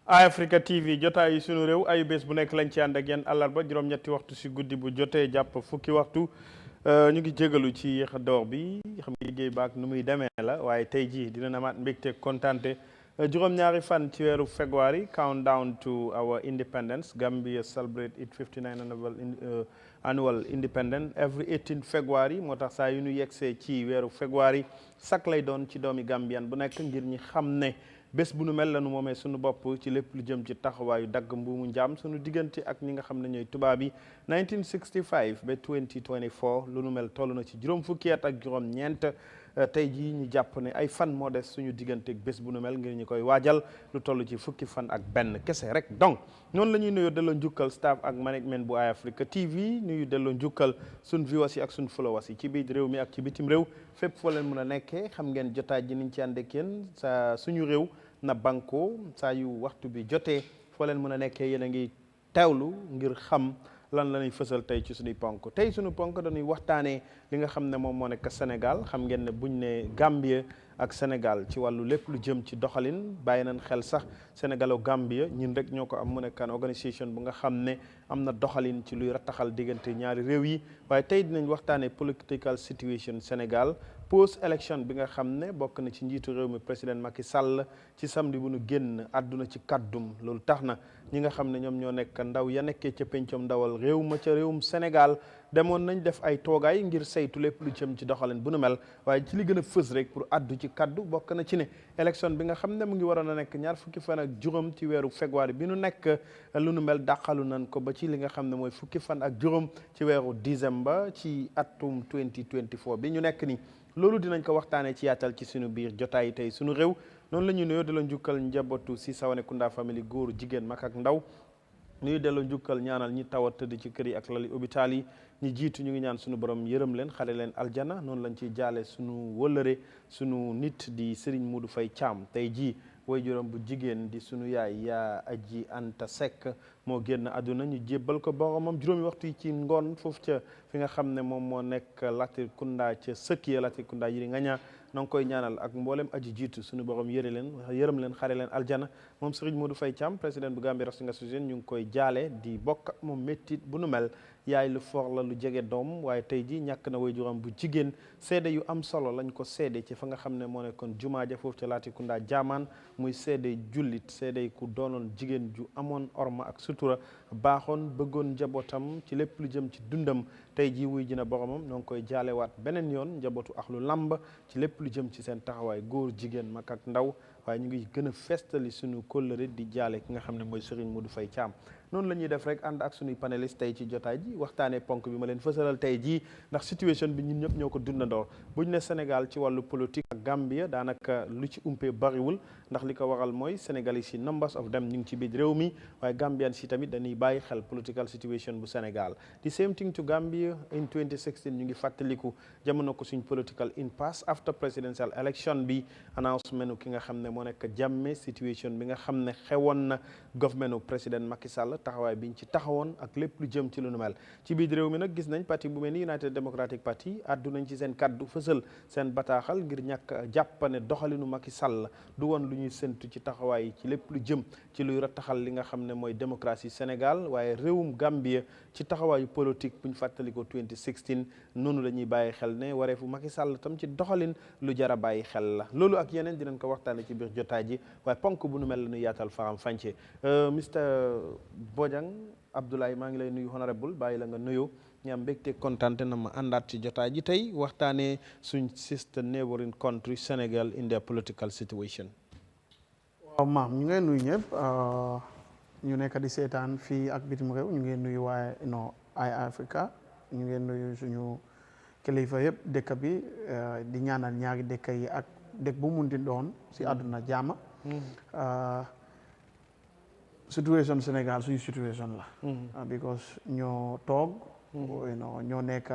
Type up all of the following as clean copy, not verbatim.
Eyeafrica TV jotaayu sunu réew ayu bés bu nekk lañ ci ànd ak yéen àllarba juróom-ñetti waxtu si guddi bu jotee jàpp fukki waxtu ñu ngi jégalu ci yéex a door bi xam nga liggéey baak nu muy demee la waaye tey jii dina amaat mbégte kontante juróom-ñaari fan ci weeru February countdown to our independence. Gambia celebrate its 59th annual independence every 18 February moo tax saa yu ñu yegsee ci weeru February sak lay doon ci doomi Gambian bu nekk ngir ñi xam ne bés bu nu mel la nu moomee sunu bopp ci lépp lu jëm ci taxawaayu dagg mbuumu njaam sunu diggante ak ñi nga xam ne ñooy tubaab yi 1965 ba 2024 lu nu mel toll na ci juróom fukki at ak juróom ñeent tey jii ñu jàpp ne ay fan moo des suñu diggante ak bés bu nu mel ngir ñu koy waajal lu toll ci fukki fan ak benn kese rek donc noonu la ñuy nuyoo delloo njukkal staff ak management bu Eyeafrica TV nuyu delloo njukkal suñ viewers yi ak suñ followers yi ci biir réew mi ak ci bitim réew fépp foo leen mën a nekkee xam ngeen jotaay ji niñ ci ànd ak yéen sa suñu réew na banko saa yu waxtu bi jotee foo leen mën a nekkee yéen a ngi teewlu ngir xam lan la ñuy fësal tey ci suñuy ponk tey suñu ponk dañuy waxtaanee li nga xam ne moom moo nekk Sénégal xam ngeen ne buñ ne Gambia ak Sénégal ci wàllu lépp lu jëm ci doxalin bàyyi nañ xel sax Sénégalo Gambia ñun rek ñoo ko am mu nekkaan organisation bu nga xam ne am na doxalin ci luy rattaxal diggante ñaari réew yi waaye tey dinañ waxtaanee political situation Sénégal post election bi nga xam ne bokk na ci njiitu réew mi président Macky Sall ci samedi bu nu génn àdduna ci kàddum loolu tax na ñi nga xam ne ñoom ñoo nekk ndaw ya nekkee ca pencom ndawal réew ma ca réewum Sénégal demoon nañ def ay toogaay ngir saytu lépp lu jëm ci doxalin bu nu mel waaye ci li gën a fës rek pour addu ci kaddu bokk na ci ne élection bi nga xam ne mu ngi waroon a nekk ñaar fukki fan ak juróom ci weeru février bi nu nekk lu nu mel dàqalu nañ ko ba ci li nga xam ne mooy fukki fan ak juróom ci weeru décembre ci atum 2024 bi ñu nekk ni loolu dinañ ko waxtaanee ci yaatal ci suñu biir jotaay tey suñu réew noonu la ñuy nuyoo delloo njukkal njabootu si Sawane-Kunda famille góor jigéen mag ak ndaw nuyu delloo njukkal ñaanal ñi tawat tëdd ci kër yi ak lali hôpital yi ñi jiitu ñu ngi ñaan suñu borom yërëm leen xale leen aljana noonu lañ ciy jaale suñu wëllëre suñu nit di Serigne Modou Faye Thiam tey jii way juróom bu jigéen di sunu yaay yaa aji Anta Seck moo génn àdduna ñu jébbal ko boromam juróomi waxtu yi ci ngoon foofu ca fi nga xam ne moom moo nekk Latrikunda ca sëkkiya Latrikunda yi nga ñaa na nga koy ñaanal ak mboolem aji jiitu suñu borom yërëm leen xare leen aljana moom Serigne Modou Faye Thiam président bu Gambia Wrestling Association ñu ngi koy jaale di bokk moom méttit bu nu mel yaay lu for la lu jege doom waaye tey ji ñàkk na way juróom bu jigéen seede yu am solo lañ ko seede ci fa nga xam ne moo nekkoon jumaa ja foofu ca Latrikunda jaamaan muy seede jullit seede ku doonoon jigéen ju amoon orma ak sutura baaxoon bëggoon njabootam ci lépp lu jëm ci dundam tey ji wuy jina boromam ñoo ngi koy jaalewaat beneen yoon njabootu ak lu lamb ci lépp lu jëm ci seen taxawaay góor jigéen mag ak ndaw waaye ñu ngi gën a festali suñu kóllëre di jaale ki nga xam ne mooy Serigne Modou Faye Thiam noonu la ñuy def rek ànd ak suñuy panéliste tey ci jotaay ji waxtaanee ponk bi ma leen fësalal tey jii ndax situation bi ñun ñëpp ñoo ko dundandoo buñ ne Sénégal ci wàllu politique ak Gambia daanaka lu ci umpee bariwul ndax li ko waral mooy Sénégalais si numbers of them ñu ngi ci biir réew mi waaye Gambian si tamit dañuy bàyyi xel political situation bu Sénégal the same thing to Gambia in 2016 ñu ngi fàttaliku jamono ko suñ political impasse after presidential election bi announcement ki nga xam ne moo nekk Jammeh situation bi nga xam ne xewoon na government u président Macky Sall taxawaay biñ ci taxawoon ak lépp lu jëm ci lu nu mel ci biir réew mi nag gis nañ parti bu mel ni United Democratic Party addu nañ ci seen kaddu fësal seen bataaxal ngir ñàkk jàppane doxalinu Macky Sall du woon lu ñuy séntu ci taxawaay ci lépp lu jëm ci luy rattaxal li nga xam ne mooy démocratie Sénégal waaye réewum Gambia ci taxawaayu politique buñ fàttalikoo 2016 noonu la ñuy bàyyi xel ne wareefu Macky Sall tam ci doxalin lu jar a bàyyi xel la loolu ak yeneen dinañ ko waxtaane ci biir jotaay ji waaye ponk bu nu mel la ñu yaatal faram fànce Mr Bojang Abdoulaye maa ngi lay nuyu honorable bàyyi la nga nuyu ñu am mbégte kontante na ma àndaat ci jotaay ji tey waxtaanee suñ sister neighboring country Sénégal in their political situation. waaw maam ñu ngeen nuyu ñëpp ñu nekk di seetaan fii ak bitim réew ñu ngeen nuyu waaye Eyeafrica ñu ngeen nuyu suñu kilifa yëpp dëkk bi di ñaanal ñaari dëkk yi ak dëkk bu mun di doon si àdduna jaama situation Sénégal suñu situation la because ñoo toog ñoo nekk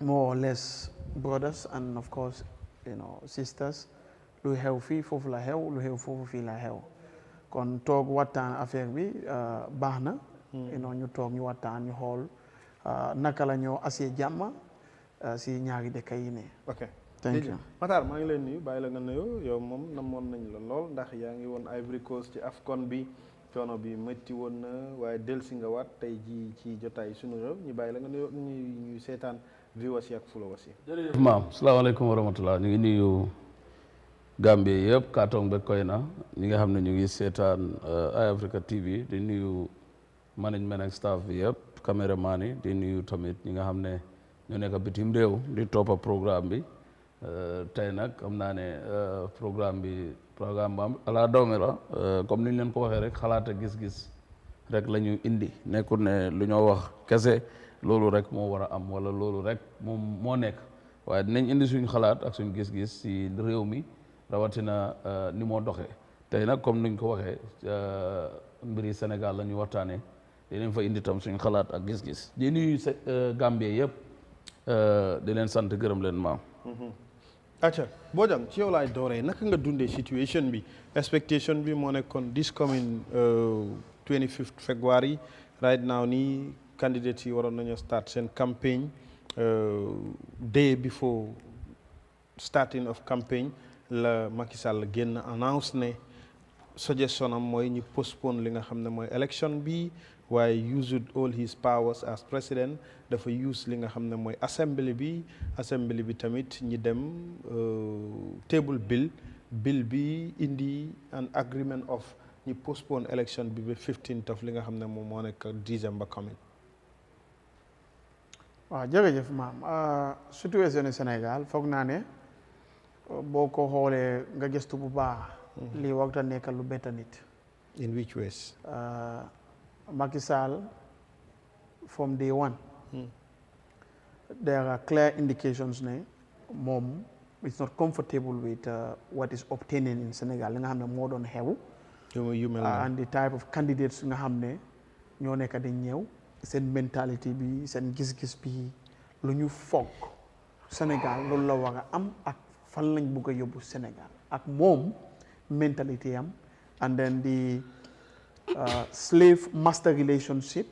more or less brothers and of course sisters lu xew fii foofu la xew lu xew foofu fii la xew kon toog waxtaan affaire bi baax na ñu toog ñu waxtaan ñu xool naka la ñoo asee jàmm si ñaari dëkk yi ne ok thank you Matar maa ngi leen nuyu bàyyi la nga nuyoo yow moom namoon nañ la lool ndax yaa ngi woon Ivory Coast ci AFCON bi coono bi métti woon na waaye delsi nga waat tey ji ci jotaay sunu réew ñu bàyyi la nga nuyoo ñuy seetaan viewers yi ak followers yi. jërëjëf maam salaamaaleykum wa rahmatulah ñu ngi nuyu Gambie yëpp Katong ba Koyna ñi nga xam ne ñu ngi seetaan Eyeafrica TV di nuyu management ak staff bi yëpp caméraman yi di nuyu tamit ñi nga xam ne ñu nekk bitim réew di toppa programme bi tey nag xam naa ne programme bi am ala dawme la comme ni ñu leen ko waxee rek xalaat ak gis-gis rek la ñu indi nekkul ne lu ñoo wax kese loolu rek moo war a am wala loolu rek moom moo nekk waaye dinañ indi suñ xalaat ak suñ gis-gis si réew mi rawatina ni moo doxee tey nag comme nuñ ko waxee mbiri Sénégal la ñu waxtaanee dinañ fa indi tam suñ xalaat ak gis-gis di nuyu Gambie yëpp di leen sant gërëm leen maam. acca Bojang ci yow laay dooree naka nga dundee situation bi expectation bi moo nekkoon this coming 25th February right now nii candidates yi waroon nañoo start seen campagne day before starting of campagne la Macky Sall génn announce ne suggestion am mooy ñu postpone li nga xam ne mooy election bi waaye used all his powers as president dafa use li nga xam ne mooy assembly bi tamit ñi dem table bill bi indi an agreement of ñu postpone election bi ba 15th of li nga xam ne moom moo nekk December coming. waaw jërëjëf maam situation Sénégal foog naa ne boo ko xoolee nga gëstu bu baax. lii waxta nekk lu bett nit. in which ways. Macky Sall from day one. There are clear indications ne moom is not comfortable with what is obtaining in Senegal li nga xam ne moo doon xew. and the type of candidates nga xam ne ñoo nekk di ñëw seen mentality bi seen gis-gis bi lu ñu foog Sénégal loolu la war a am ak fan lañ bëgg a yóbbu Sénégal ak moom mentality am and then the slave master relationship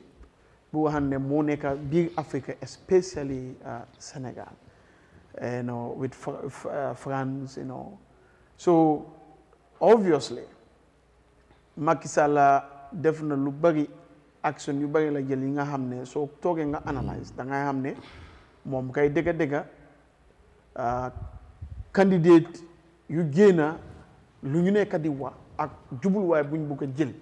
bu nga xam ne moo nekk biir Africa especially Senegal with France so obviously Macky Sall def na lu bari action yu bari la jël yi nga xam ne soo toogee nga analyse da ngay xam ne moom kay dëgga candidate yu génna lu ñu nekk di wax ak jubluwaay bu ñu bëgg a jël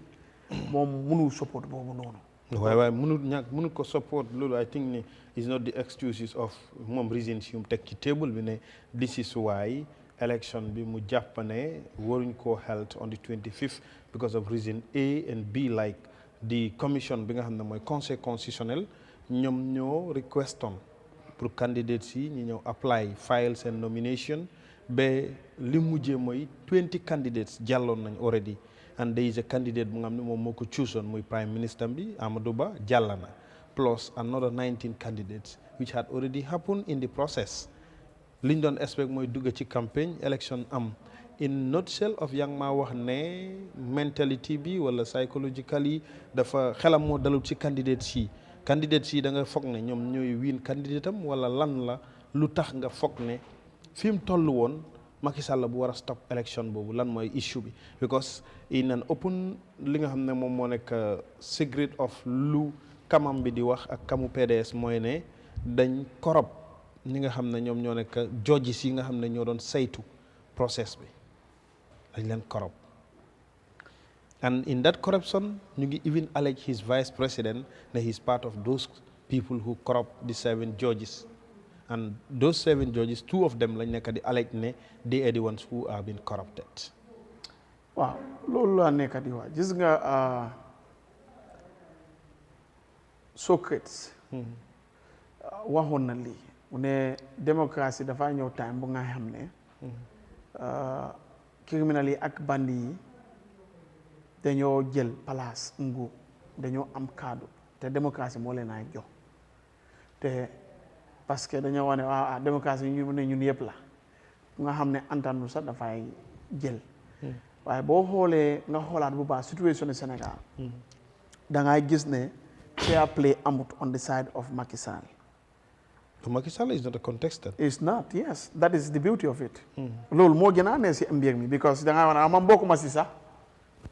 moom mënul support boobu noonu. waaye mënul ko support loolu I think ni is not the excuses of moom reasons yu mu teg ci table bi ne this is why election bi mu jàpp ne waruñ koo held on the 25th because of reason A and B like the commission bi nga xam ne mooy conseil constitutionnel ñoom ñoo requeston pour candidates yi ñu ñëw apply file seen nomination ba li mujjee mooy 20 candidates jàlloon nañ already and there is a candidate bu nga xam ne moom moo ko choose muy prime minister bi Amadou Ba jàll na plus another 19 candidates which had already happened in the process liñ doon expect mooy dugg ci campagne election am in nutshell of yang maa wax ne mentality bi wala psychologically dafa xelam moo dalul ci candidates yi da nga foog ne ñoom ñooy win candidate am wala lan la lu tax nga foog ne fi mu toll woon Macky Sall bu war a stop election boobu lan mooy issue bi because in an open li nga xam ne moom moo nekk secret of lu kamam bi di wax ak kamu PDS mooy ne dañ corrupt ñi nga xam ne ñoom ñoo nekk judges yi nga xam ne ñoo doon saytu process bi dañ leen corrupt and in that corruption ñu ngi even allege his vice president ne he's part of those people who corrupt the 7 judges and those 7 judges 2 of them lañ nekk di allege ne they are the ones who have been corrupted. waaw loolu laa nekk di wax gis nga Socrates waxoon na lii mu ne démocratie dafa ñëw time bu nga xam ne criminal yi ak bandi yi dañoo jël place nguur dañoo am kaddu te démocratie moo leen ay jox te parce que dañoo wax ne waaw démocratie ñu ne ñun yëpp la nga xam ne antanu sax dafay jël waaye boo xoolee nga xoolaat bu baax situation Sénégal da ngay gis ne fair play amut on the side of Macky Sall Macky Sall is not a contestant. It's not, yes. That is the beauty of it. Loolu moo gën a neex si mbir mi because da nga wax ne man bokkuma si sax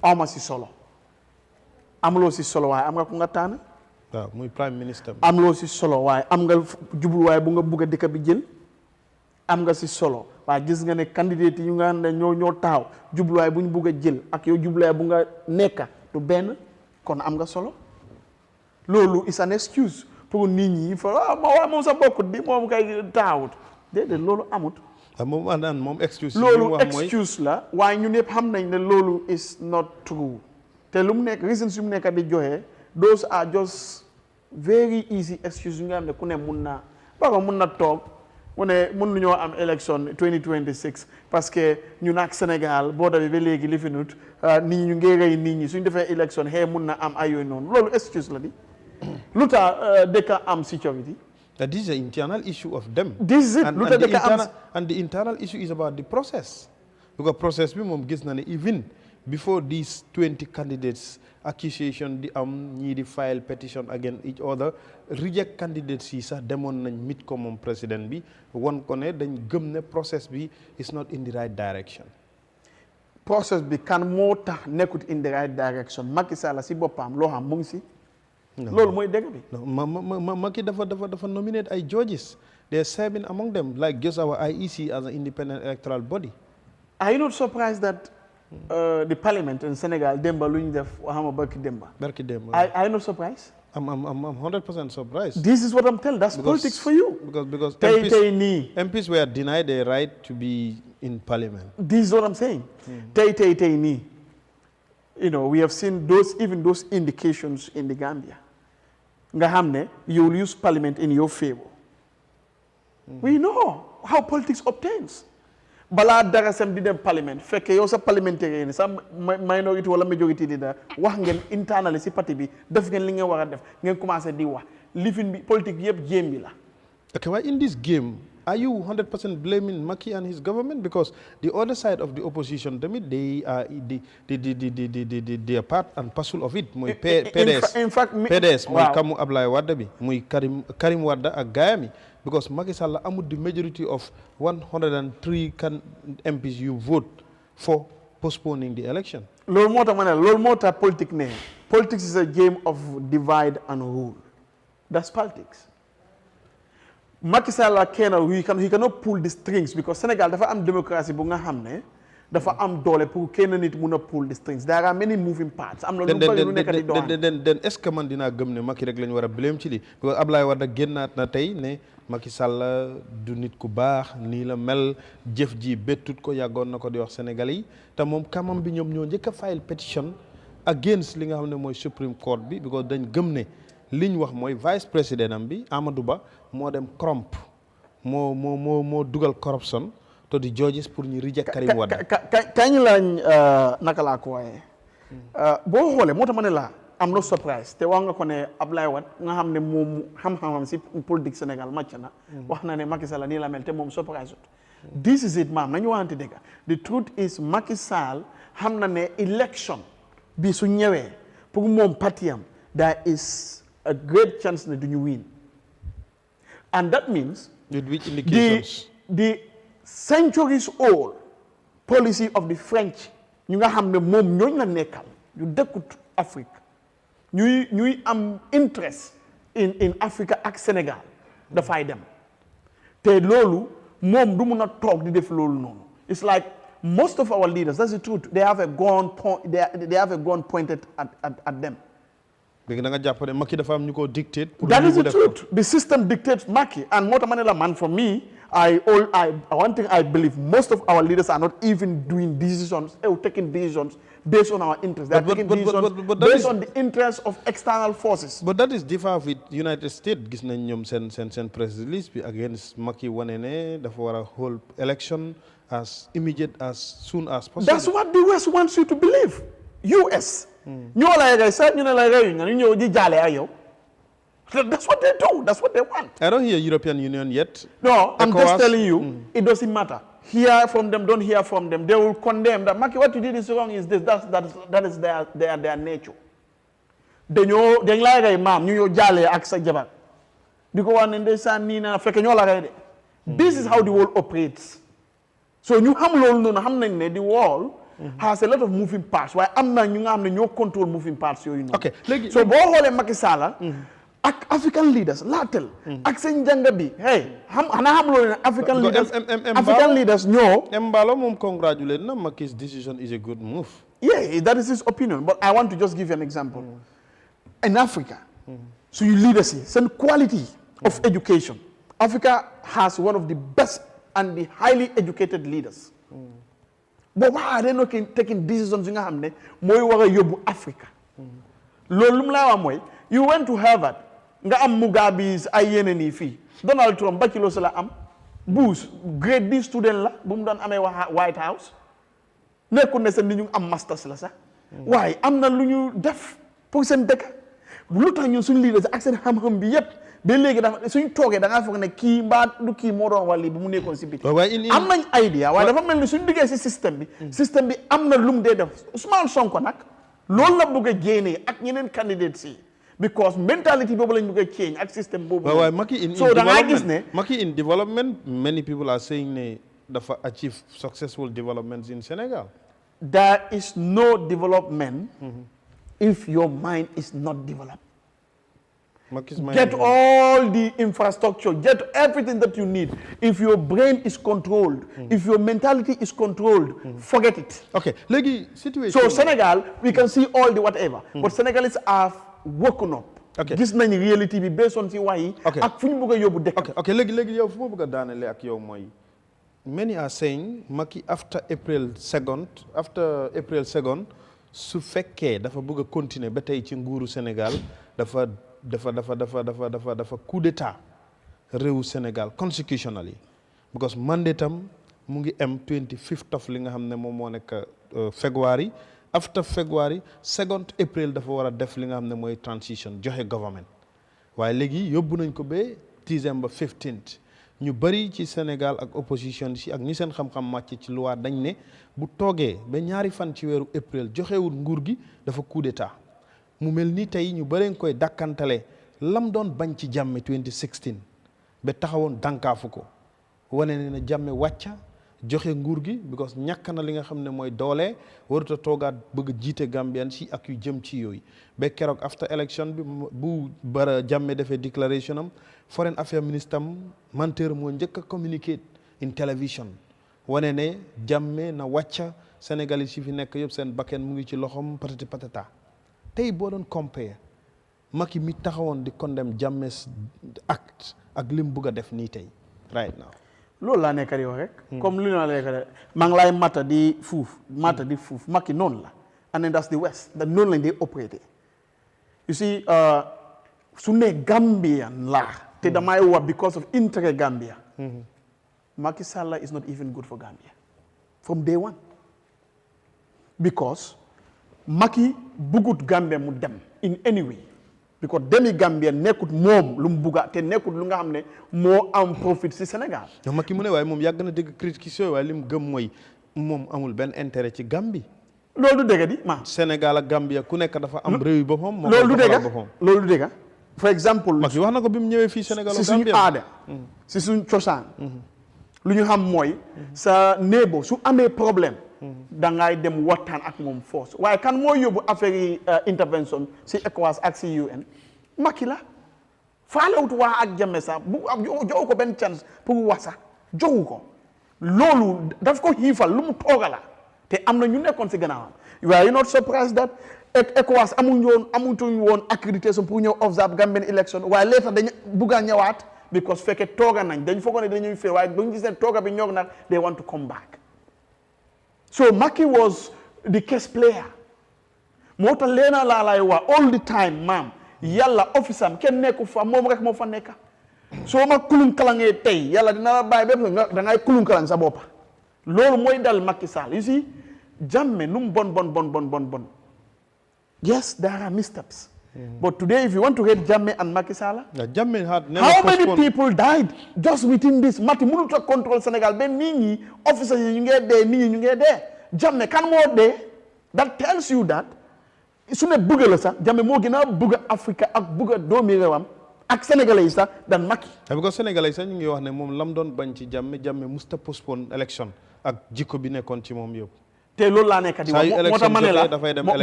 awma si solo amuloo si solo waaye am nga ku nga tànn. waaw muy prime minister. amuloo si solo waaye am nga jubluwaay bu nga bugg a dëkk bi jël am nga si solo waaye gis nga ne candidate yi ñu nga xam ne ñoo taxaw jubluwaay bu ñu bugg a jël ak yow jubluwaay bu nga nekka du benn kon am nga solo loolu is an excuse pour nit ñi fa moom sa bokkut bi moom kay taxawut déedéet loolu amut. moom àndaan moom excuse. loolu excuse la waaye ñun ñëpp xam nañ ne loolu is not true te lu mu nekk reasons yu mu nekk di joxe those are just very easy excuse yu nga xam ne ku ne mun na toog mu ne mun nañoo am élection 2026 parce que ñun ak Sénégal booda bi ba léegi li fi nut nit ñi ñu ngi rey nit ñi suñ defee élection mun na am ay yooyu noonu loolu excuse la di lu tax dëkk am security. This is an internal issue of them. This is it. And the internal issue is about the process. Because process bi moom gis na ne even before these 20 candidates accusation di am ñii di file petition against each other reject candidates yi sax demoon nañ mit ko moom président bi won ko ne dañ gëm ne process bi is not in the right direction. Process bi kan moo tax nekkut in the right direction Macky Sall si boppam loo xam mu ngi si. loolu mooy dëgg bi. Macky dafa nominate ay judges. There are 7 among them like just our IEC as an independent electoral body. Are you not surprised that the parliament in Senegal Demba lu ñu def waxama barki Demba. Are you not surprised? I'm 100% surprised. This is what I'm telling. That's politics for you. Because MPs were denied their right to be in parliament. This is what I'm saying. You know, we have seen those indications in the Gambia. Nga hamne, you will use parliament in your favor. We know how politics obtains. Bala dara sem di dem parliament fekke yow sa parliamentarian sa minority wala majority di da wax ngeen internally si parti bi def ngeen li ngeen war a def ngeen commencé di wax lifin bi politique bi yëpp game bi la. Okay, why in this game are you 100% blaming Macky and his government? Because the other side of the opposition, they are they are part and parcel of it. Muy PDS. In fact, PDS. Muy Kamu Ablaye Wade bi. Muy Karim Wade ak gaayami. Because Macky Sall amul the majority of 103 MPs you vote for postponing the election. Loolu moo tax politique ne. Politics is a game of divide and rule. That's politics. Macky Sall he cannot pull the strings because Senegal dafa am democracy bu nga xam ne dafa am doole pour kenn nit mun a pull the strings. There are many moving parts. Am na lu bari lu nekk di doon. Then est-ce que man dinaa gëm ne Macky rek la ñu war a blame ci lii because Ablaye Wade génnaat na tey ne Macky Sall du nit ku baax nii la mel jëf ji bettut ko yàggoon na ko di wax Sénégalais yi te moom kamam bi ñoom ñoo njëkk a file petition against li nga xam ne mooy Supreme Court bi because dañ gëm ne liñ wax mooy vice président am bi Amadou Ba moo dem corrompe moo dugal corruption to the judges pour ñu reject Karim Wade. kañ lañ naka laa ko waaye boo xoolee moo tax ma ne la am no surprise te wax nga ko ne Ablaye Wade nga xam ne moom xam-xamam si politique Sénégal màcc na wax na ne Macky Sall nii la mel te moom surprise this is it maam nañu waxante dëgg the truth is Macky Sall xam na ne election bi su ñëwee pour moom parti am there is a great chance that you win. And that means with which indications? The centuries old policy of the French, ñu nga xam ne moom ñooñu la nekkal ñu dëkkut Afrique ñuy am interest in Africa ak Senegal dafay dem te loolu moom du mun a toog di def loolu noonu. It's like most of our leaders, that's the truth, they have a gun pointed at them. That is the truth. The system dictates Macky. And man, for me, one thing I believe, most of our leaders are not even doing decisions, taking decisions based on our interests. They are taking decisions based on the interests of external forces. But that is different with United States. Gis nañ ñoom seen press release bi against Macky wane ne dafa war a hold election as immediate as soon as possible. That's what the West wants you to believe. US. Ñoo lay rey sax ñu ne lay rey ñu ñëw di jaale ak yow. That's what they do. That's what they want. I don't hear European Union yet. No, I'm just telling you, it doesn't matter. Hear from them, don't hear from them. They will condemn that. Macky, what you did is wrong is this. That is their nature. Dañ lay rey maam ñu ñëw jaale ak sa jabar. di ko wax ne ndeysaan nii na fekk ñoo la rey de this is how the world operates so ñu xam loolu noonu xam nañ ne the world has a lot of moving parts waaye am na ñu nga xam ne ñoo control moving parts yooyu noonu. ok léegi so boo xoolee Macky Sall ak African leaders laatel ak seen njàng bi hey xanaa xam loolu ne African leaders ñoo. Mbalo moom congratulate na Maki's decision is a good move. Yeah, that is his opinion but I want to just give you an example. In Africa suñu leaders yi seen quality of education Africa has one of the best and the highly educated leaders. But why are they not taking decisions yi nga xam ne mooy war a yóbbu Africa. loolu lu mu laa wax mooy you went to Harvard nga am Mugabe's ay yeneen yi fii Donald Trump bachelor la am Bush grade D student la bu mu doon amee White House nekkul ne seen ni ñu am masters la sax waaye am na lu ñu def pour seen dëkk lu tax ñun suñu leaders ak seen xam-xam bi yépp ba léegi dafa suñ toogee da ngaa foog ne kii mbaa du kii moo doon wàll bu mu nekkoon si biti am nañ idea waaye dafa mel ni suñ diggee si système bi am na lum dee def Ousmane Sonko nag loolu la bëgg a génnee ak ñeneen candidates yi because mentality boobu lañ bëgg a change ak système boobu so da ngaa gis ne Macky in development many people are saying ne dafa achieve successful developments in Senegal. There is no development if your mind is not developed. Get all the infrastructure, get everything that you need. If your brain is controlled, if your mentality is controlled, forget it. Okay, legi situation. So Senegal, we can see all the whatever, but Senegalese are woken up. Okay. Gis nañ reality bi based on si wayi ak fu ñu bëgg a yóbbu dëkk. Okay, legi yow fu ma bëgg a daanale ak yow mooy many are saying Macky after April 2nd su fekkee dafa bëgg a continuer ba tey ci nguuru Sénégal dafa coup d'état réewu Sénégal constitutionally because mandate am mu ngi am 25th of li nga xam ne moom moo nekk February after February 2nd April dafa war a def li nga xam ne mooy transition joxe government waaye léegi yóbbu nañ ko ba December 15th ñu bari ci Sénégal ak opposition si ak ñi seen xam-xam màcc ci loi dañ ne bu toogee ba ñaari fan ci weeru April joxewul nguur gi dafa coup d'état mu mel ni tey ñu bari nga koy dakkantale lam doon bañ ci Jammeh 2016 ba taxawoon dànkaafu ko wane ne na Jammeh wàcca joxe nguur gi because ñàkk na li nga xam ne mooy doole warut a toogaat bëgg jiite Gambian si ak yu jëm ci yooyu ba keroog after election bi bu bara Jammeh defee déclaration am foreign affairs ministre am menteur moo njëkk a communicate in television wane ne Jammeh na wàcca Sénégalais si fi nekk yëpp seen bakken mu ngi ci loxom patati patata tey boo doon compare Macky mi taxawoon di condemn Jammeh's act ak lim bugg a def nii tey right now. loolu laa nekk di wax rek. comme li ma la nekk rek maa ngi lay mata di fuuf Macky noonu la and then that's the West da noonu lañ dee operaté you see su ne Gambian laa te damay wax because of intérêt Gambia. Macky Sall is not even good for Gambia from day one because Macky bugut Gambia mu dem in any way because demi Gambia nekkut moom lu mu bugga te nekkut lu nga xam ne moo am profit si Sénégal. donc Macky mu ne waaye moom yàgg na dégg critique yooyu waaye li mu gëm mooy moom amul benn intérêt ci Gambie. loolu du dëgg di ma. Sénégal ak Gambia ku nekk dafa am réew yi boppam. moo loolu du dëgg loolu du dëgg for exemple. Macky wax na ko bi mu ñëwee fii Sénégal ak Gambia si suñu aada. si suñu cosaan. lu ñu xam mooy sa néebo su amee problème. da ngay dem waxtaan ak moom force waaye kan moo yóbbu affaire yi intervention si ECOWAS ak si UN Macky la faalewut wax ak Jammeh sax bu joxu ko benn chance pour wax sax joxu ko loolu daf ko xiifal lu mu tooga la te am na ñu nekkoon si gannaawam waaye you not surprised that ECOWAS amuñu woon accréditation pour ñëw observe Gambian election waaye léegi dañu bugg a ñëwaat because fekkee tooga nañ dañ foogoon ne dañuy fee waaye bu ñu gisee tooga bi ñoog nag they want to come back. So Macky was the case player. moo tax leena laa lay wax all the time maam yàlla office am kenn nekku fa moom rek moo fa nekka soo ma kulun kalangee tey yàlla dina la bàyyi bépp da ngay kulun kalang sa boppa loolu mooy dal Macky Sall you see Jammeh nu mu bon yes there are missteps but today if you want to hate Jammeh and Macky Sall Jammeh had never how many people died just within this Macky mënut a control Sénégal ba nit ñi officers yi ñu ngee dee nit ñi ñu ngee dee Jammeh kan moo dee that tells you that su ne bëgg la sax Jammeh moo gën a bëgg Afrique ak bëgg doomi réewam ak sénégalais yi sax dan Macky. Because sénégalais sax ñu ngi wax ne moom lam doon bañ ci Jammeh musta postpone élection ak jikko bi nekkoon ci moom yëpp. te loolu laa nekk di wax moo tax ma ne la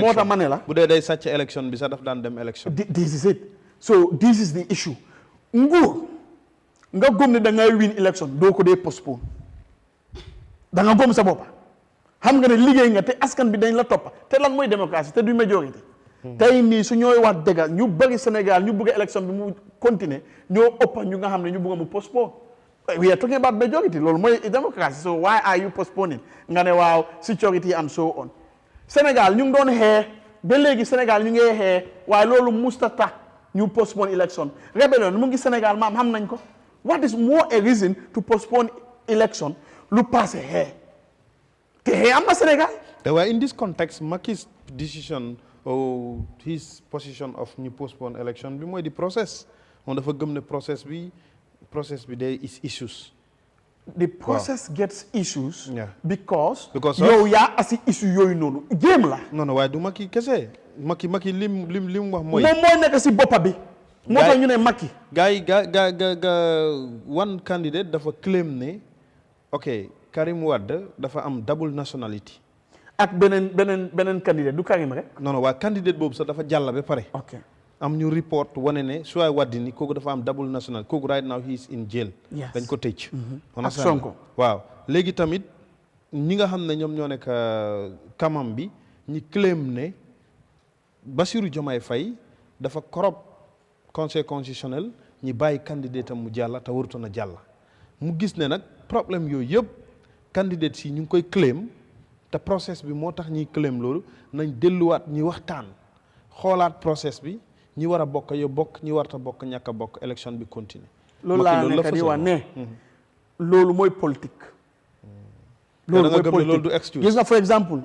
moo tax ma ne la bu dee day sàcc élection bi sax daf daan dem élection. this is it so this is the issue nguur nga gëm ne da ngay win élection doo ko dee postpone da nga gëm sa bopp xam nga ne liggéey nga te askan bi dañ la toppa te lan mooy démocratie te du majorité tey nii su ñooy wax dëgg ñu bëri Sénégal ñu bëgg élection bi mu continuer ñoo ëppa ñu nga xam ne ñu bëgg mu postpone we are talking about majority loolu mooy démocratie so why are you postponing nga ne waaw security and so on Sénégal ñu ngi doon xee ba léegi Sénégal ñu ngi xee waaye loolu musta tax ñu postpone election rébellion mu ngi Sénégal maam xam nañ ko what is more a reason to postpone election lu passé xee te xee am na Sénégal. waaye in this context Maki's decision or his position of ñu postpone election bi mooy di process moom dafa gëm ne process bi there is issues. The process gets issues. Yeah. Because yow yaa asi issue yooyu noonu jéem la. non waaye du Macky kese Macky lim wax mooy. moom mooy nekk si boppa bi. moo tax ñu ne Macky. one candidate dafa claim ne ok Karim Wade dafa am double nationality. ak beneen candidate du Karim rek. non waaye candidate boobu sax dafa jàll ba pare. ok am ñu report wane ne su waay Wade ni kooku dafa am double national kooku right now he is in jail. dañ ko tëj. ak Sonko waaw léegi tamit ñi nga xam ne ñoom ñoo nekk kamam bi ñi claim ne Bassirou Diomaye Faye dafa corrupt conseil constitutionnel ñi bàyyi candidate am mu jàlla te warutoon a jàll mu gis ne nag problème yooyu yëpp candidate si ñu ngi koy claim te process bi moo tax ñuy claim loolu nañ delluwaat ñi waxtaan xoolaat process bi ñi war a bokk yow bokk ñi warta bokk ñàkk a bokk élection bi continuer loolu laa nekk di wax ne loolu mooy politique loolu du excuse gis nga for example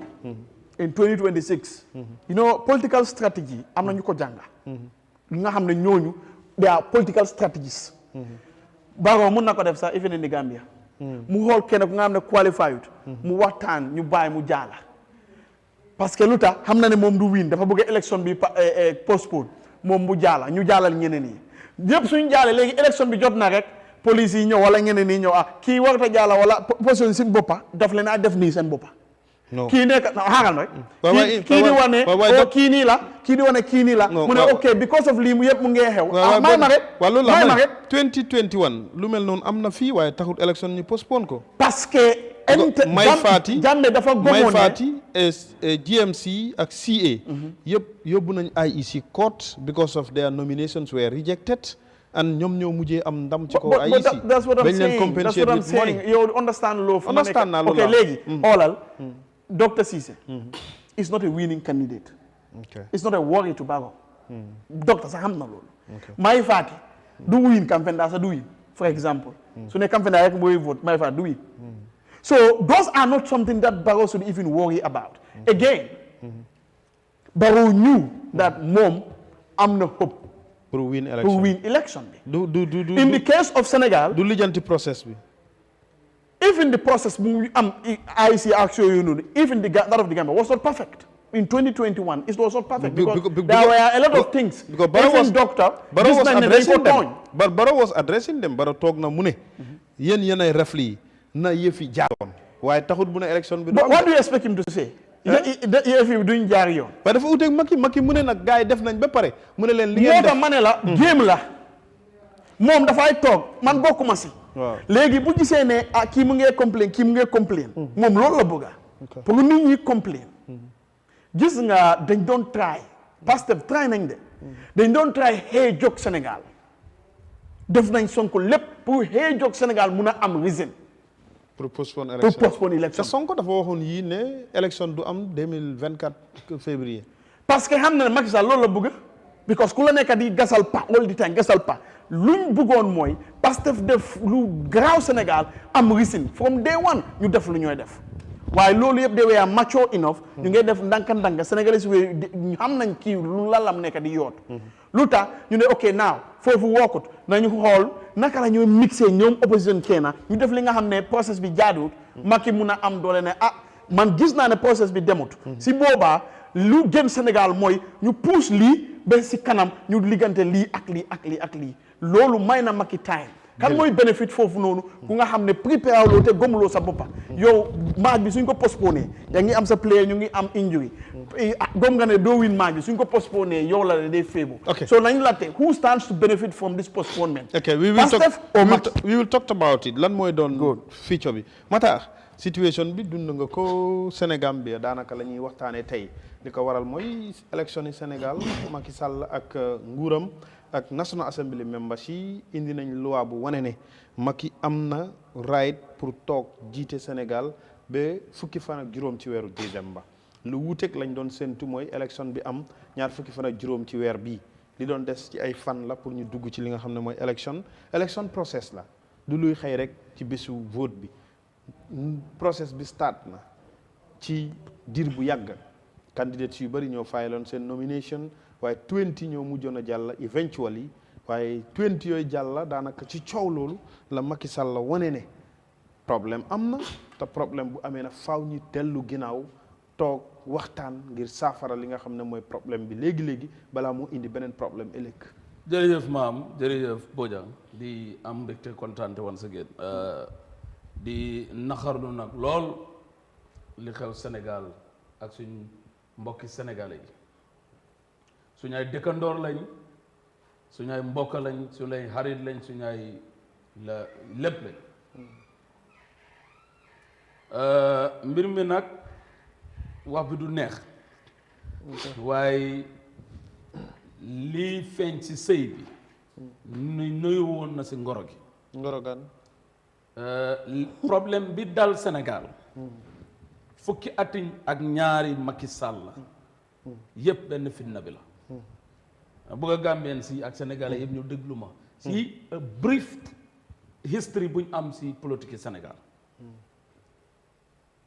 in 2026 you know political strategy am na ñu ko jànga li nga xam ne ñooñu they are political strategies Barrow mun na ko def sax even in the Gambia mu xool kenn ku nga xam ne qualified mu waxtaan ñu bàyyi mu jaala parce que lu tax xam na ne moom du win dafa bëgg élection bi postpone moom mu jaala ñu jaalal ñeneen yi yëpp suñu jaale léegi élection bi jot na rek police yi ñëw wala ñeneen yi ñëw kii warta jaala wala position si boppa daf leen a def nii seen boppa kii nekk xaaral rek kii di wane kii nii la kii di wane kii nii la mu ne ok because of lii mu yëpp mu ngee xew may ma rek may ma rek 2021 lu mel noonu am na fii waaye taxut élection ñu postpone ko parce que Jammeh dafa gomoon May Fati GMC ak CA yëpp yóbbu nañ IEC court because of their nominations were rejected and ñoom ñoo mujjee am ndam ci kaw IEC that's what I'm saying you understand law ok léegi xoolal Dr. Cissé is not a winning candidate it's not a worry to Barrow docteur sax xam na loolu May Fati du win campagne daa sax du win for example su ne campagne daa rek mooy vote May Fati du win so those are not something that Barrow should even worry about again Barrow knew that moom am na hope pour win election bi du in the case of Senegal du lijjanti process bi even the process mu am IEC action yooyu noonu even that of the Gambia was not perfect in 2021 it was not perfect because there were a lot of things because Barrow was addressing them Barrow toog na mu ne yéen ay refli na yëfi jaaroon waaye taxut bu ne élection bi what do you expect him to say yëfi duñ jaar yoon waaye dafa uteeg Macky mu ne nag gars yi def nañ ba pare mu ne leen li ngeen def moo tax ma ne la game la moom dafay toog man bokkuma si léegi bu gisee ne kii mu ngee complain moom loolu la bëgga pour nit ñi complain gis nga dañ doon try Pastef try nañ de dañ doon try xëy jóg Sénégal def nañ Sonko lépp pour xëy jóg Sénégal mun a am reason pour postpone élection te Sonko dafa waxoon yii ne élection du am 2024 février parce que xam na ne Macky Sall loolu la bëgg because ku la nekk di gasal pa all the time gasal pa luñ bëggoon mooy Pastef def lu garaaw Sénégal am reason from day one ñu def lu ñooy def waaye loolu yëpp de were mature enough ñu ngay def ndànk-ndànk sénégalais yi ñu xam nañ kii lu lalam nekk di yoot lu tax ñu ne ok now foofu wokkut nañu xool naka la ñooy mixé ñoom opposition kenn ñu def li nga xam ne process bi jaaduwut Macky mun a am doole ne man gis naa ne process bi demut si boobaa lu gën Sénégal mooy ñu pousse lii ba si kanam ñu liggante lii ak lii ak lii ak lii loolu may na Macky time kan mooy bénéfice foofu noonu ku nga xam ne prépare loo te gëmuloo sa boppa yow match bi suñ ko postponé yaa ngi am sa player ñu ngi am injury gëm nga ne doo win match bi suñ ko postponé yow la day féebu so nañu laajte who stands to benefit from this postponement we will talk about it lan mooy doon feature bi Matar situation bi dund nga ko Sénégal bi daanaka la ñuy waxtaanee tey li ko waral mooy élection yi Sénégal Macky Sall ak nguuram ak National Assembly members yi indi nañ loi bu wane ne Macky am na right pour toog jiite Sénégal ba fukki fan ak juróom ci weeru décembre lu wuuteeg lañ doon séntu mooy élection bi am ñaar fukki fan ak juróom ci weer bii li doon des ci ay fan la pour ñu dugg ci li nga xam ne mooy élection process la du luy xëy rek ci bésu vote bi process bi start na ci diir bu yàgg candidates yu bëri ñoo fayaloon seen nomination waaye 20 ñoo mujjoon a jàll eventually waaye 20 yooyu jàll daanaka ci coow loolu la Macky Sall la wane ne problème am na te problème bu amee na faaw ñu dellu ginnaaw toog waxtaan ngir saafara li nga xam ne mooy problème bi léegi-léegi balaa moo indi beneen problème ëllëg. jërëjëf maam jërëjëf Bojang di am mbégte kontaante once again di naxarlu nag lool li xew Sénégal ak suñ mbokki sénégalais yi suñu ay dëkkandoor lañ suñu ay mbokk lañ suñu ay xarit lañ suñu ay la lépp lañ mbir mi nag wax bi du neex waaye lii feeñ ci sëy bi nuyu woon na ci ngoro gi ngorogan problème bi dal Sénégal fukki ati ak ñaari Macky Sall yépp benn fitna bi la bëgg a Gambien si ak Sénégalais yëpp ñu déglu ma si brief history buñ am si politique Sénégal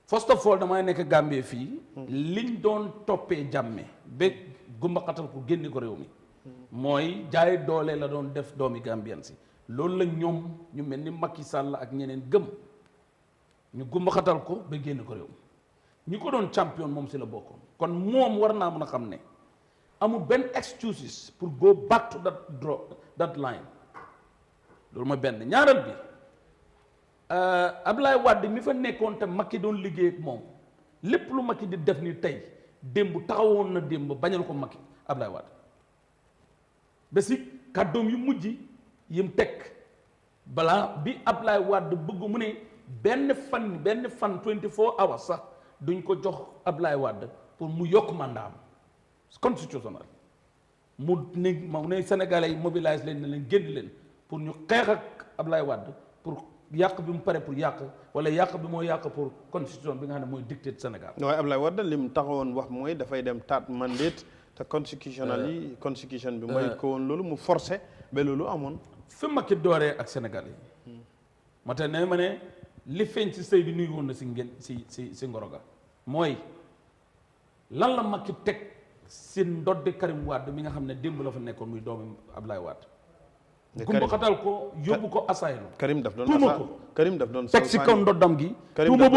first of all damay nekk Gambie fii liñ doon toppee Jammeh ba gumba xatal ko génne ko réew mi mooy jaay doole la doon def doomi Gambien si loolu la ñoom ñu mel ni Macky Sall ak ñeneen gëm ñu gumba xatal ko ba génne ko réew mi ñi ko doon champion moom si la bokkoon kon moom war naa mën a xam ne amul benn excuses pour go back to that line loolu mooy benn ñaareel bi Ablaye Wade mi fa nekkoon te Macky doon liggéey ak moom lépp lu Macky di def ni tey démb taxawoon na démb bañal ko Macky Ablaye Wade ba si kàddoom yu mujj yim teg balaa bi Ablaye Wade bëgg mu ne benn fan 24 hours sax duñ ko jox Ablaye Wade pour mu yokk mandaam constitutionnel mu ne Sénégalais yi mobilise leen ne leen génn leen pour ñu xeex ak Ablaye Wade pour yàq bi mu pare pour yàq wala yàq bi moo yàq pour constitution bi nga xam ne mooy dicté Sénégal. waaye Ablaye Wade li mu taxawoon wax mooy dafay dem taat mandate te constitution bi mooy ko woon loolu mu forcé ba loolu amoon. fi Macky dooree ak Sénégal yi. ma te ne ma ne li feeñ ci sëy bi nuyu woon na si ngeen si ngoroga mooy lan la Macky teg si ndoddi Karim Wade mi nga xam ne démb la fa nekkoon muy doomi Ablaye Wade. gumba xatal ko yóbbu ko asaylu Karim daf doon tuuma ko Karim daf doon teg si kaw ndoddam gi tuuma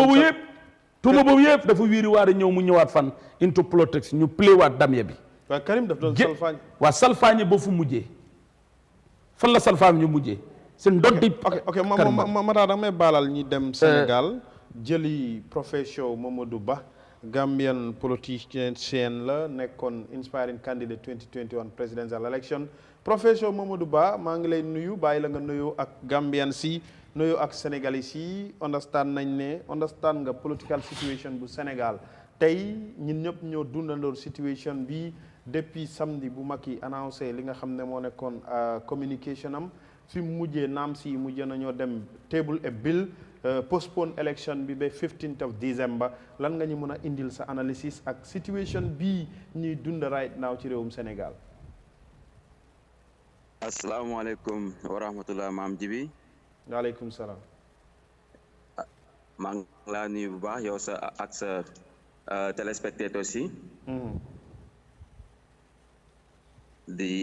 boobu yëpp dafa wiiri waare ñëw mu ñëwaat fan into politics ñu pléwaat damye bi waaw Karim daf doon salfaañ waa salfaañi ba fu mujjee fan la salfaañi ñu mujjee si ndoddi ok ma daa may baalal ñi dem Sénégal jëli professeur Mamadou Ba Gambian politicien la nekkoon inspiring candidate 2021 presidential election professeur Mamadou Ba maa ngi lay nuyu bàyyi la nga nuyoo ak Gambian si nuyoo ak Sénégalais yi understand nga political situation bu Sénégal tey ñun ñëpp ñoo dundandoor situation bi depuis samedi bu Macky annoncé li nga xam ne moo nekkoon communication am fi mu mujjee naam si mujjee nañoo dem table a bill postpone election bi ba 15th of December lan nga ñu mën a indil sa analysis ak situation bii ñuy dund right now ci réewum Sénégal. asalaamaaleykum wa rahmatulah maam Jibi. waaleykum salaam. maa ngi laa nuyu bu baax yow sa ak sa téléspectateur aussi. di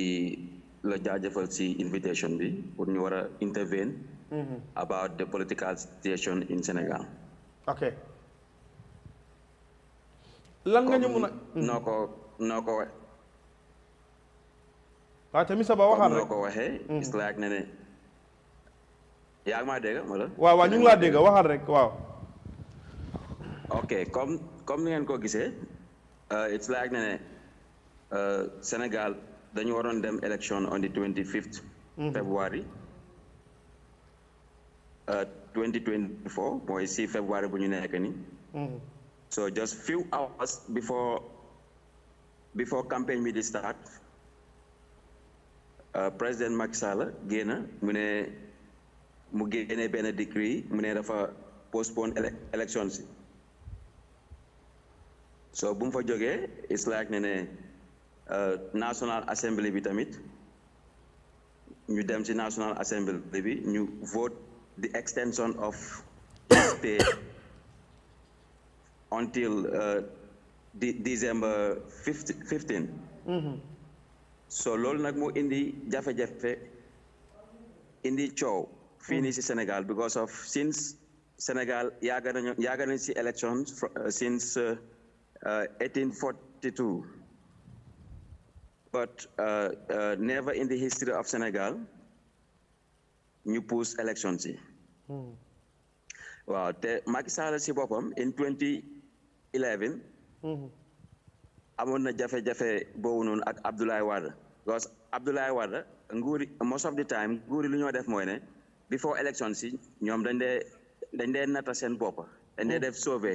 la jaajëfal si invitation bi pour ñu war a intervene. about the political situation in Senegal. ok. lan nga ñu mun a. noo ko tamit sa ba waxal rek ko waxee it's like ne yaa ngi maa dégg wala waaw ñu ngi laa dégg waxal rek waaw ok comme ni ngeen ko gisee it's like ne Senegal dañu waroon dem election on the 25th February 2024 mooy si February bu ñu nekk ni so just few hours before campaign bi di start President Macky Sall génn mu génne benn décret mu ne dafa postpone election si so bu mu fa jógee it's like ne National Assembly bi tamit ñu dem ci National Assembly bi ñu vote the extension of stay until December 15. So loolu nag moo indi jafe-jafe indi coow fii nii ci Senegal because of since Senegal yàgg nañ ci elections since 1842 but never in the history of Senegal ñu push elections yi waaw te Macky Sall ci boppam in 2011 amoon na jafe-jafe boobu noonu ak Abdoulaye Wade because Abdoulaye Wade most of the time nguuri lu ñoo def mooy ne before election si ñoom dañ dee nata seen bopp dañ dee def sauvé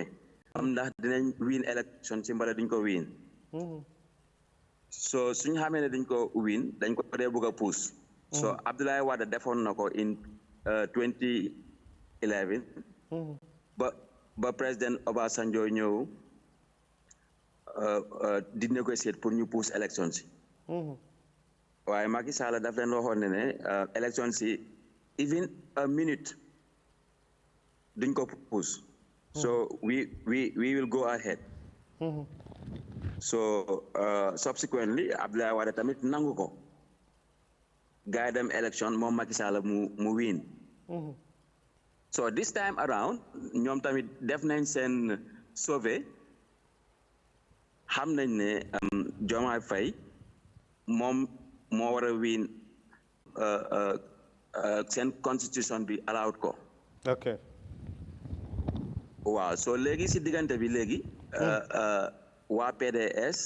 am ndax dinañ win election si mbala duñ ko win so suñu xamee ne duñ ko win dañ ko dee bëgg a puus so Abdoulaye Wade defoon na ko in 2011 ba président Obasanjo ñëw di négocier pour ñu pousse élection si waaye Macky Sall daf leen waxoon ne élection si even a minute duñ ko pousse so we will go ahead so subsequently Abdoulaye Wade tamit nangu ko gars yi dem élection moom Macky Sall mu win so this time around ñoom tamit def nañ seen sauvé xam nañ ne Diomaye Faye moom moo war a win seen constitution bi allowed ko ok waaw so léegi si diggante bi léegi waa PDS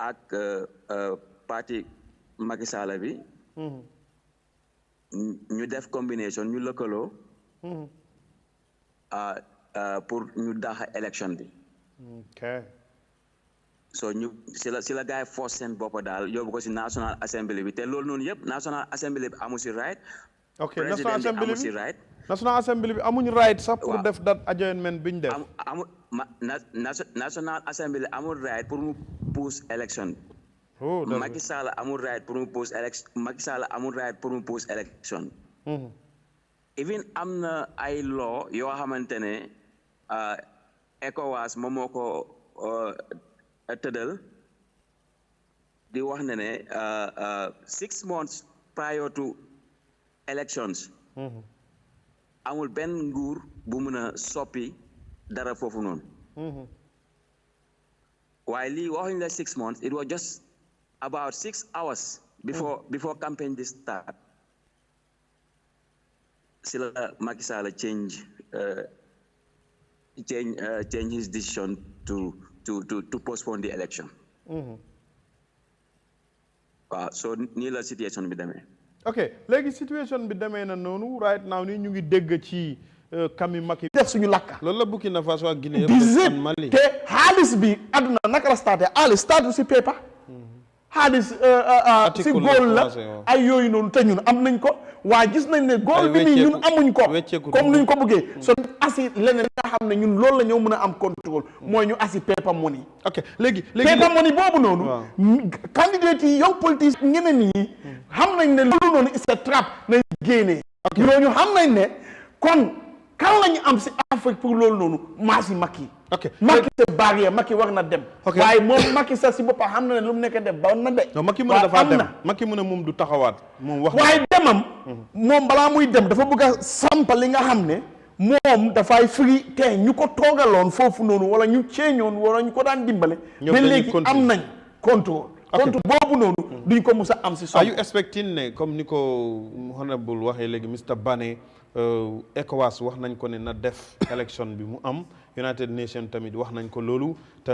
ak parti Macky Sall bi ñu def combination ñu lëkkaloo pour ñu daxa élection bi ok so ñu si la gars yi force seen bopp daal yóbbu ko si National Assembly bi te loolu noonu yëpp National Assembly bi amu si right ok président bi amu si right National Assembly bi amuñu right sax pour def that adjournment bi ñu def National Assembly amul right pour mu pousse élection Macky Sall amul right pour mu pousse élection Macky Sall amul right pour mu pousse élection even am na ay law yoo xamante ne ECOWAS moom moo ko tëddal di wax ne 6 months prior to elections amul benn nguur bu mën a soppi dara foofu noonu waaye lii waxuñ la 6 months it was just about 6 hours before campaign this start si la Macky Sall change his decision to postpone the election waaw so nii la situation bi demee ok léegi situation bi demee na noonu right now nii ñu ngi dégg ci kami Macky def suñu lakka loolu la Burkina Faso ak Guinée yëpp Mali te xaalis bi àdduna naka la starté xaalis startu si paper xaalis si góol la ay yooyu noonu te ñun am nañ ko waaye gis nañ ne góol bi nii ñun amuñ ko comme nuñ ko bëggee so asi leneen nga xam ne ñun loolu la ñoo mën a am contrôle mooy ñu asi paper money ok léegi paper money boobu noonu candidate yi young politiciens ñeneen yi xam nañ ne loolu noonu is a trap nañ génnee ñooñu xam nañ ne kon kan la ñu am si Afrique pour loolu noonu maasi Macky Macky c'est barrière Macky war na dem waaye moom Macky sax si boppam xam na ne lu mu nekk def ba na de non Macky mën a dafa dem Macky mën a moom du taxawaat moom wax waaye demam moom balaa muy dem dafa bëgg a sampa li nga xam ne moom dafay firi te ñu ko toogaloon foofu noonu wala ñu ceeñoon wala ñu ko daan dimbale ba léegi am nañ contrôle compte boobu noonu duñ ko mus a am si are you expecting ne comme ni ko honorable waxee léegi Mr Bane ECOWAS wax nañ ko ne na def élection bi mu am United Nations tamit wax nañ ko loolu te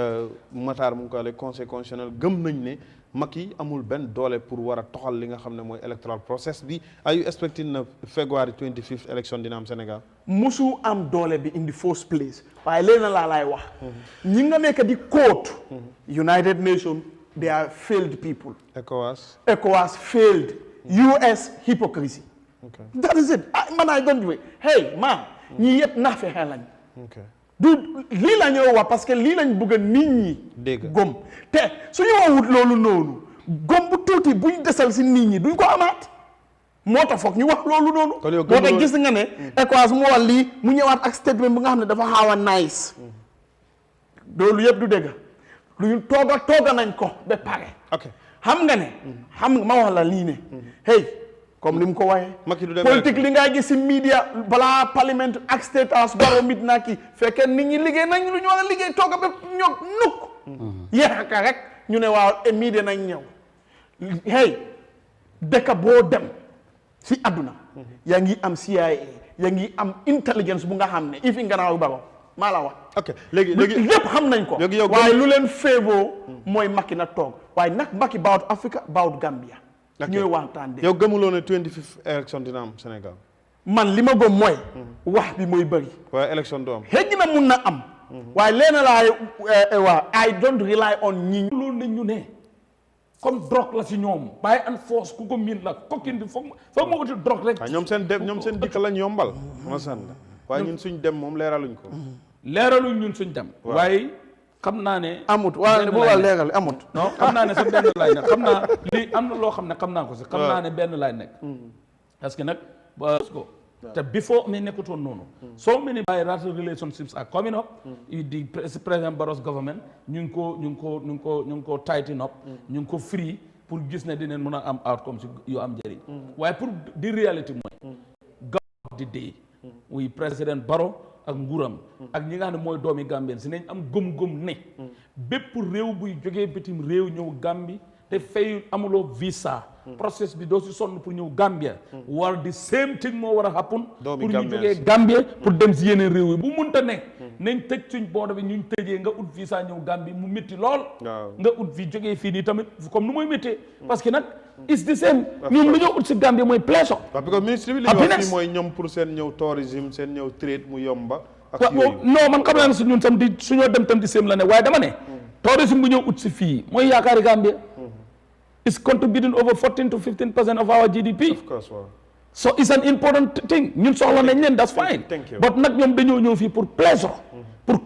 Matar mu ngi ko le conseil constitutionnel gëm nañ ne Macky amul benn doole pour war a toxal li nga xam ne mooy electoral process bi are you expecting na February 25th election dina am Sénégal musu am doole bi in the first place waaye leena laa laay wax ñi nga nekk di quote United Nations they are failed people ECOWAS failed US hypocrisy that is it I don't do it hey man ñi yëpp naa fexe lañ du lii la ñoo wax parce que lii lañ bëgg nit ñi gom te suñu waxut loolu noonu gom bu tuuti buñ desal si nit ñi duñ ko amaat moo tax foog ñu wax loolu noonu moo tax gis nga ne ECOWAS mu wax lii mu ñëwaat ak statement bu nga xam ne dafa xaaw a nice loolu yëpp du dëgg lu ñu tooga nañ ko ba pare xam nga ne xam nga ma wax la lii ne hey comme ni mu ko waxee politique li ngay gis si media balaa parlement ak state house baro mit naa kii fekkee nit ñi liggéey nañ lu ñu war a liggéey tooga ba ñoog nukk yeexaka rek ñu ne waaw media nañ ñëw hey dëkk boo dem si àdduna yaa ngi am CIA yaa ngi am intelligence bu nga xam ne ifi nganaaw baro maa la wax léegi lépp xam nañ ko waaye lu leen féeboo mooy Macky na toog waaye nag Macky bawut Africa bawut Gambia ñooy waxtaan de yow gëmuloo ne 25th élection dina am Sénégal man li ma gëm mooy wax bi mooy bëri waaye élection du am xëj na mun na am waaye leena laay waa I don't rely on ñi loolu nañ ñu ne comme drogue la si ñoom bàyyi an force ku ko miin la kokkin bi foog moo uti drogue rek ñoom seen dikk lañ yombal masan la waaye ñun suñ dem moom leeraluñ ko leeraluñ ñun suñ dem waaye xam naa ne amut waaye bu wàll leeral amut non xam naa ne sa benn laay nekk xam naa lii am na loo xam ne xam naa ko si xam naa ne benn laay nekk parce que nag ko te before mi nekkutoon noonu so many bilateral relationships are coming up the President Barrow's government ñu ngi ko tighten up ñu ngi ko free pour gis ne dinañ mën a am outcome si yu am njëriñ waaye pour di réalité mooy gaaw di dee oui Président Barrow ak nguuram ak ñi nga xam ne mooy doomi Gambien si nañ am gëm-gëm ne bépp réew buy jógee bitim réew ñëw Gambie te fay amuloo visa process bi doo si sonn pour ñëw Gambia war di same thing moo war a happen pour ñu jógee Gambie pour dem si yeneen réew yi bu munta nekk nañ tëj suñ boodo bi ñu tëjee nga ut visa ñëw Gambie mu métti lool nga ut fi jógee fii nii tamit comme nu muy méttee parce que nag it's the same ñoom lu ñoo ut si Gambie mooy pleasure parce que ministre bi li ñu wax fii mooy ñoom pour seen ñëw tourisme seen ñëw trade mu yomba ak non man xam naa ne su ñun tam di suñoo dem tam di same la ne waaye dama ne tourisme bu ñëw ut si fii mooy yaakaari Gambie is contributing over 14 to 15% of our GDP. Of course, wow. So it's an important thing. ñun soxla nañ leen that's fine. Thank you. But nag ñoom dañoo ñëw fii pour pleasure. Pour